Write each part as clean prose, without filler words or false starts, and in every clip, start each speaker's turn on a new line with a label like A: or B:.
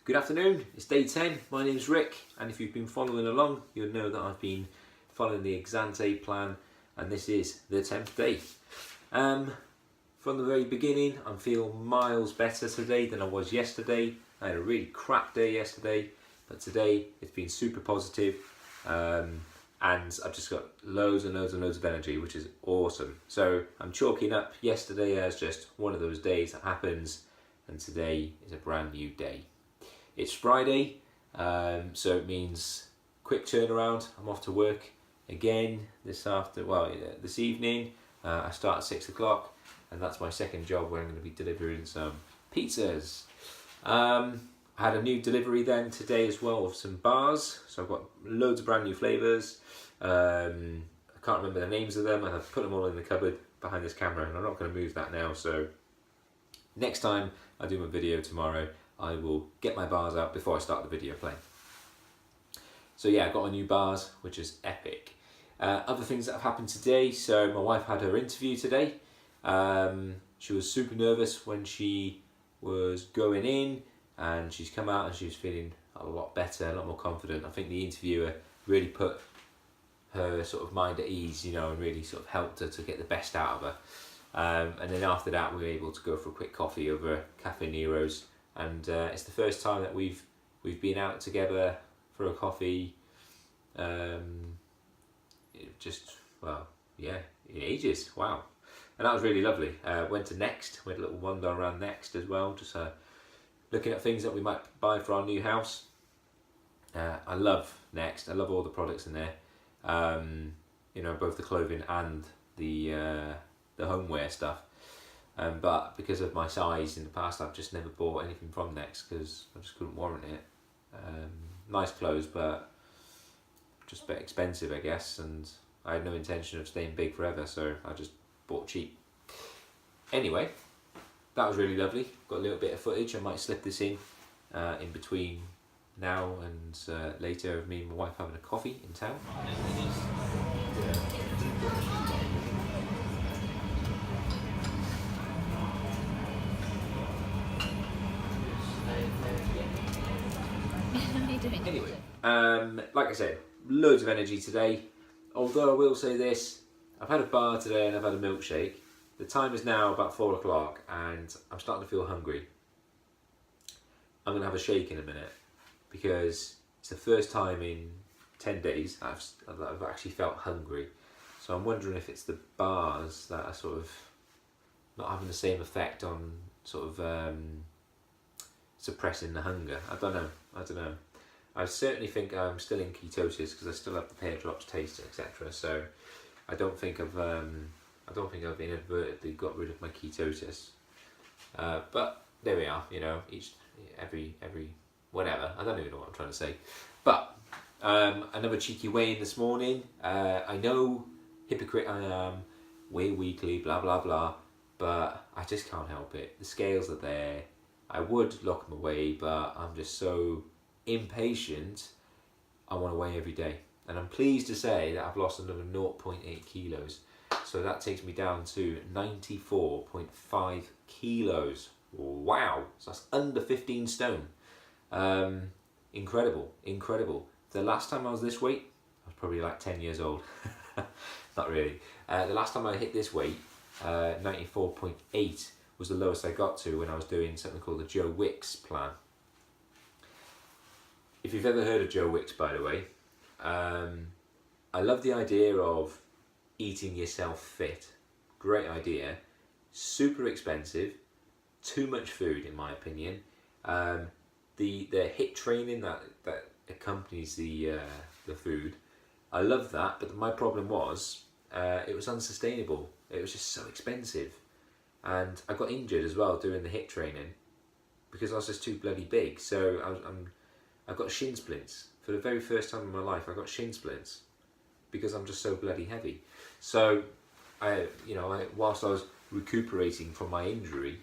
A: Good afternoon, it's day 10, my name's Rick, and if you've been following along, you'll know that I've been following the Exante plan, and this is the 10th day. From the very beginning, I'm feeling miles better today than I was yesterday. I had a really crap day yesterday, but today it's been super positive, and I've just got loads and loads and loads of energy, which is awesome. So I'm chalking up yesterday as just one of those days that happens, and today is a brand new day. It's Friday, so it means quick turnaround. I'm off to work again this evening. I start at 6 o'clock, and that's my second job where I'm going to be delivering some pizzas. I had a new delivery then today as well of some bars, so I've got loads of brand new flavours. I can't remember the names of them, and I've put them all in the cupboard behind this camera, and I'm not going to move that now. So next time I do my video tomorrow, I will get my bars out before I start the video playing. So yeah, I got my new bars, which is epic. Other things that have happened today, so my wife had her interview today. She was super nervous when she was going in, and she's come out and she was feeling a lot better, a lot more confident. I think the interviewer really put her sort of mind at ease, you know, and really sort of helped her to get the best out of her. And then after that, we were able to go for a quick coffee over Cafe Nero's. And it's the first time that we've been out together for a coffee, in ages. Wow, and that was really lovely. Went to Next, went a little wander around Next as well, just looking at things that we might buy for our new house. I love Next. I love all the products in there. You know, both the clothing and the homeware stuff. But because of my size in the past, I've just never bought anything from Next because I just couldn't warrant it. Nice clothes, but just a bit expensive, I guess, and I had no intention of staying big forever, so I just bought cheap. Anyway, that was really lovely. Got a little bit of footage. I might slip this in between now and later of me and my wife having a coffee in town. Anyway, like I said, loads of energy today. Although I will say this, I've had a bar today and I've had a milkshake. The time is now about 4 o'clock and I'm starting to feel hungry. I'm going to have a shake in a minute because it's the first time in 10 days that I've actually felt hungry. So I'm wondering if it's the bars that are sort of not having the same effect on sort of suppressing the hunger. I don't know. I certainly think I'm still in ketosis because I still have the pear drops taste, etc. So I don't think I've inadvertently got rid of my ketosis. But there we are. You know, every whatever. I don't even know what I'm trying to say. But another cheeky weigh-in this morning. I know, hypocrite I am, weigh weekly, blah blah blah. But I just can't help it. The scales are there. I would lock them away, but I'm just so impatient. I want to weigh every day, and I'm pleased to say that I've lost another 0.8 kilos, so that takes me down to 94.5 kilos. Wow, so that's under 15 stone. Incredible. The last time I was this weight, I was probably like 10 years old. Not really. The last time I hit this weight, 94.8 was the lowest I got to when I was doing something called the Joe Wicks plan. If you've ever heard of Joe Wicks, by the way, I love the idea of eating yourself fit. Great idea. Super expensive. Too much food, in my opinion. The HIIT training that accompanies the food, I love that. But my problem was it was unsustainable. It was just so expensive, and I got injured as well doing the HIIT training because I was just too bloody big. So I got shin splints for the very first time in my life. I got shin splints because I'm just so bloody heavy. So whilst I was recuperating from my injury,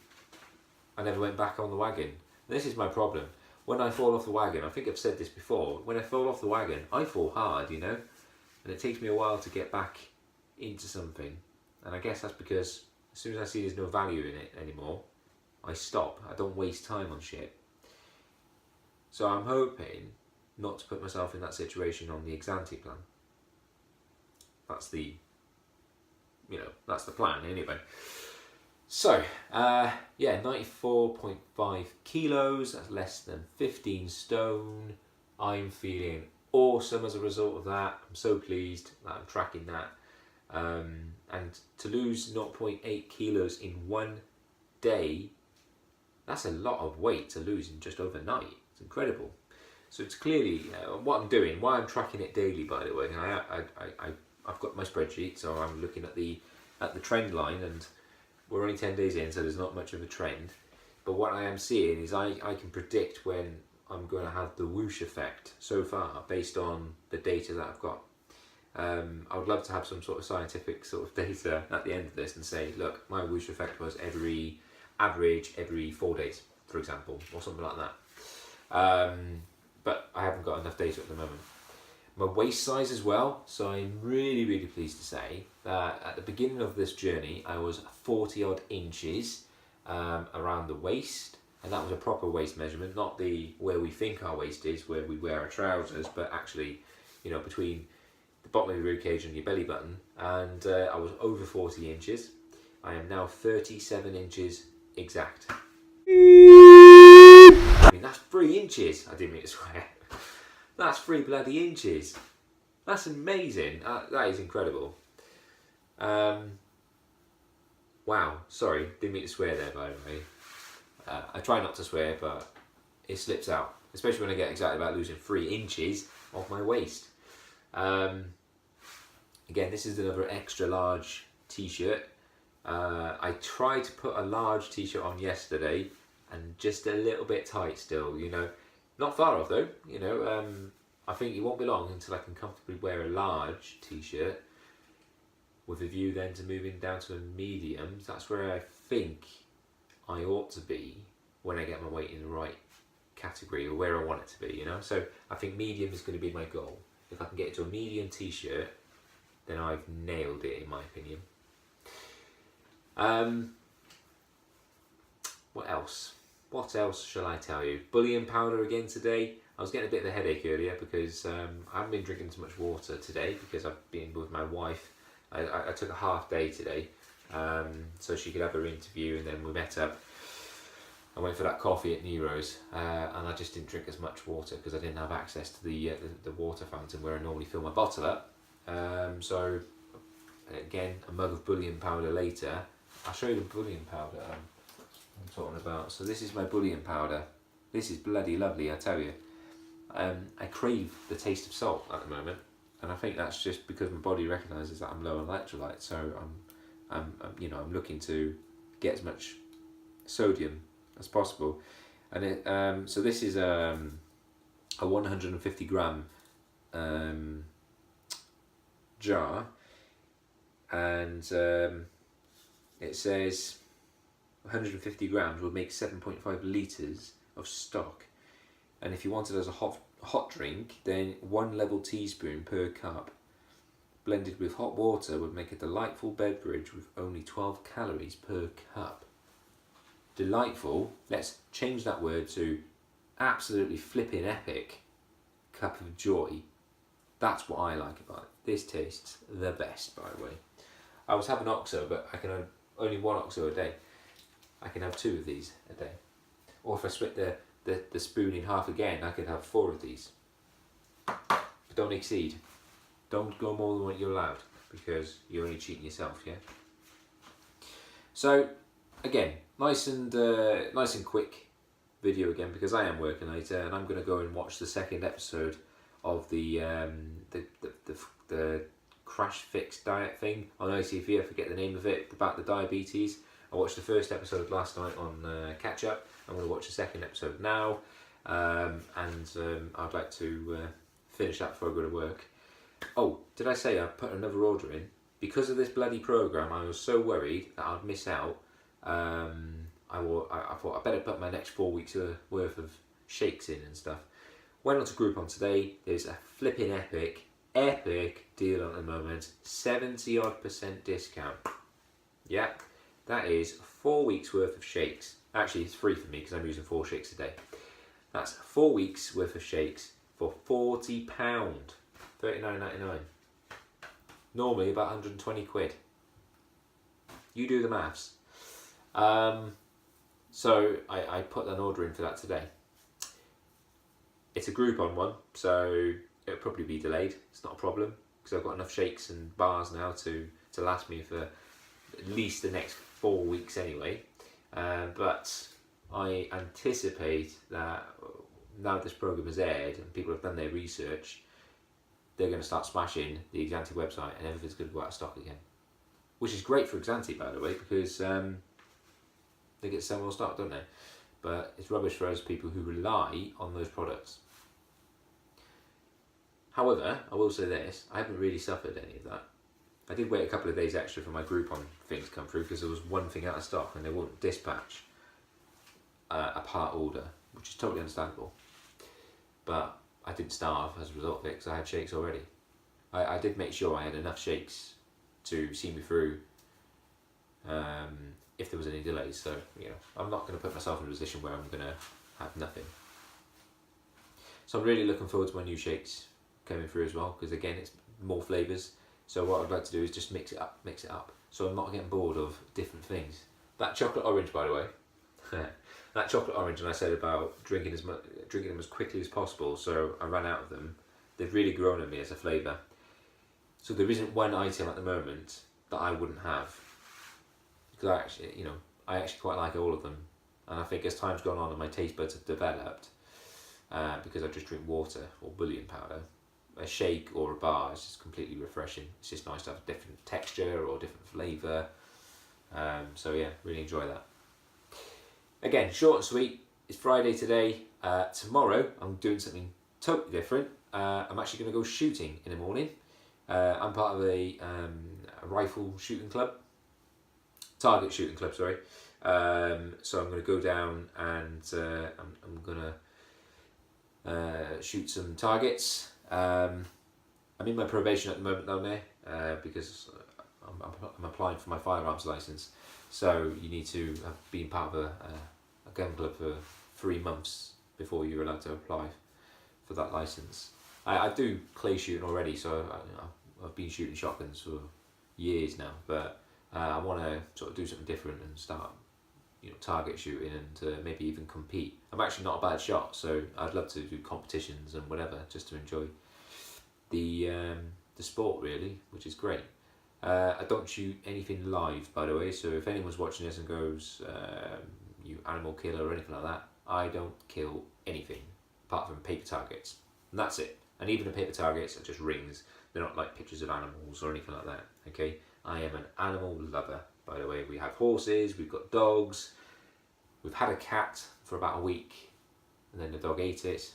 A: I never went back on the wagon. This is my problem. When I fall off the wagon, I think I've said this before, when I fall off the wagon, I fall hard, you know, and it takes me a while to get back into something. And I guess that's because as soon as I see there's no value in it anymore, I stop. I don't waste time on shit. So I'm hoping not to put myself in that situation on the Exante plan. That's the, that's the plan anyway. So, yeah, 94.5 kilos, that's less than 15 stone. I'm feeling awesome as a result of that. I'm so pleased that I'm tracking that. And to lose 0.8 kilos in one day, that's a lot of weight to lose in just overnight. It's incredible. So it's clearly what I'm doing, why I'm tracking it daily, by the way. I've got my spreadsheet, so I'm looking at the trend line, and we're only 10 days in, so there's not much of a trend. But what I am seeing is I can predict when I'm going to have the whoosh effect so far, based on the data that I've got. I would love to have some sort of scientific sort of data at the end of this and say, look, my whoosh effect was every 4 days, for example, or something like that. But I haven't got enough data at the moment. My waist size as well, so I'm really, really pleased to say that at the beginning of this journey, I was 40 odd inches around the waist, and that was a proper waist measurement, not the where we think our waist is, where we wear our trousers, but actually, between the bottom of your rib cage and your belly button, and I was over 40 inches. I am now 37 inches exact. I mean, that's 3 inches. I didn't mean to swear. That's 3 bloody inches. That's amazing. That is incredible. Wow. Sorry, didn't mean to swear there, by the way. I try not to swear, but it slips out. Especially when I get excited about losing 3 inches off my waist. Again, this is another extra large t-shirt. I tried to put a large t-shirt on yesterday, and just a little bit tight still, Not far off though, I think it won't be long until I can comfortably wear a large t-shirt, with a view then to moving down to a medium. That's where I think I ought to be when I get my weight in the right category, or where I want it to be, So I think medium is going to be my goal. If I can get it to a medium t-shirt, then I've nailed it, in my opinion. What else? What else shall I tell you? Bullion powder again today. I was getting a bit of a headache earlier because I haven't been drinking too much water today because I've been with my wife. I took a half day today so she could have her interview, and then we met up. I went for that coffee at Nero's, and I just didn't drink as much water because I didn't have access to the water fountain where I normally fill my bottle up. So again, a mug of bullion powder later. I'll show you the bullion powder I'm talking about. So this is my bullion powder. This is bloody lovely, I tell you. I crave the taste of salt at the moment, and I think that's just because my body recognises that I'm low on electrolytes. So I'm looking to get as much sodium as possible. And so this is a 150 gram jar, and it says 150 grams will make 7.5 litres of stock, and if you want it as a hot drink, then 1 level teaspoon per cup blended with hot water would make a delightful beverage with only 12 calories per cup. Delightful, let's change that word to absolutely flipping epic cup of joy. That's what I like about it. This tastes the best, by the way. I was having OXO, but I can have only 1 OXO a day. I can have 2 of these a day. Or if I split the spoon in half again, I could have 4 of these. But don't exceed. Don't go more than what you're allowed, because you're only cheating yourself, yeah? So, again, nice and quick video again, because I am working later, and I'm going to go and watch the second episode of the crash fix diet thing on ITV. I forget the name of it, about the diabetes. I watched the first episode last night on catch up. I'm going to watch the second episode now, and I'd like to finish that before I go to work. Oh, did I say I put another order in? Because of this bloody programme, I was so worried that I'd miss out. I thought I better put my next 4 weeks worth of shakes in and stuff. Went on to Groupon today. There's a flipping epic deal at the moment. 70% discount. Yeah, that is 4 weeks worth of shakes. Actually, it's free for me because I'm using 4 shakes a day. That's 4 weeks worth of shakes for £40, £39.99. Normally about 120 quid. You do the maths. So I put an order in for that today. It's a Groupon one, so it'll probably be delayed. It's not a problem because I've got enough shakes and bars now to last me for at least the next 4 weeks anyway. But I anticipate that now this program has aired and people have done their research, they're going to start smashing the Exante website and everything's going to go out of stock again. Which is great for Exante, by the way, because they get so well stock, don't they? But it's rubbish for us people who rely on those products. However, I will say this, I haven't really suffered any of that. I did wait a couple of days extra for my Groupon thing to come through because there was one thing out of stock and they won't dispatch a part order, which is totally understandable. But I didn't starve as a result of it because I had shakes already. I did make sure I had enough shakes to see me through if there was any delays. So, I'm not going to put myself in a position where I'm going to have nothing. So I'm really looking forward to my new shakes coming through as well, because again, it's more flavours. So what I'd like to do is just mix it up. So I'm not getting bored of different things. That chocolate orange, by the way, that chocolate orange, and I said about drinking them as quickly as possible, so I ran out of them. They've really grown on me as a flavour. So there isn't one item at the moment that I wouldn't have, because I actually quite like all of them, and I think as time's gone on and my taste buds have developed, because I just drink water or bouillon powder, a shake or a bar is just completely refreshing. It's just nice to have a different texture or different flavour. So yeah, really enjoy that. Again, short and sweet. It's Friday today. Tomorrow I'm doing something totally different. I'm actually going to go shooting in the morning. I'm part of a rifle shooting club. Target shooting club, sorry. So I'm going to go down and I'm going to shoot some targets. I'm in my probation at the moment down there because I'm applying for my firearms license. So you need to have been part of a gun club for 3 months before you're allowed to apply for that license. I do clay shooting already, so I've been shooting shotguns for years now, but I want to sort of do something different and start target shooting and maybe even compete. I'm actually not a bad shot, so I'd love to do competitions and whatever just to enjoy the sport really, which is great. I don't shoot anything live, by the way, so if anyone's watching this and goes, you animal killer or anything like that, I don't kill anything apart from paper targets, and that's it. And even the paper targets are just rings, they're not like pictures of animals or anything like that, okay? I am an animal lover, by the way. We have horses, we've got dogs, we've had a cat for about a week, and then the dog ate it.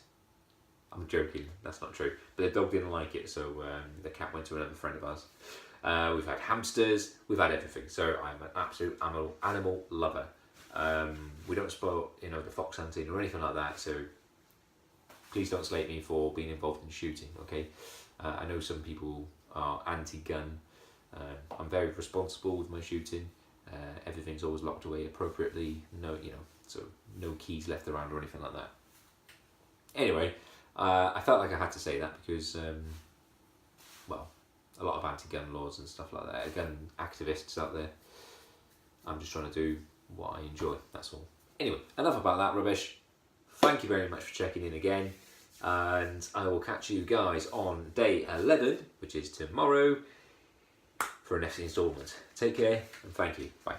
A: I'm joking, that's not true, but the dog didn't like it, so the cat went to another friend of ours. We've had hamsters, we've had everything, so I'm an absolute animal lover. We don't spoil the fox hunting or anything like that, so please don't slate me for being involved in shooting, okay? I know some people are anti-gun. I'm very responsible with my shooting. Everything's always locked away appropriately, so no keys left around or anything like that. Anyway, I felt like I had to say that because, a lot of anti-gun laws and stuff like that, gun activists out there. I'm just trying to do what I enjoy, that's all. Anyway, enough about that rubbish. Thank you very much for checking in again, and I will catch you guys on day 11, which is tomorrow, for a next instalment. Take care and thank you. Bye.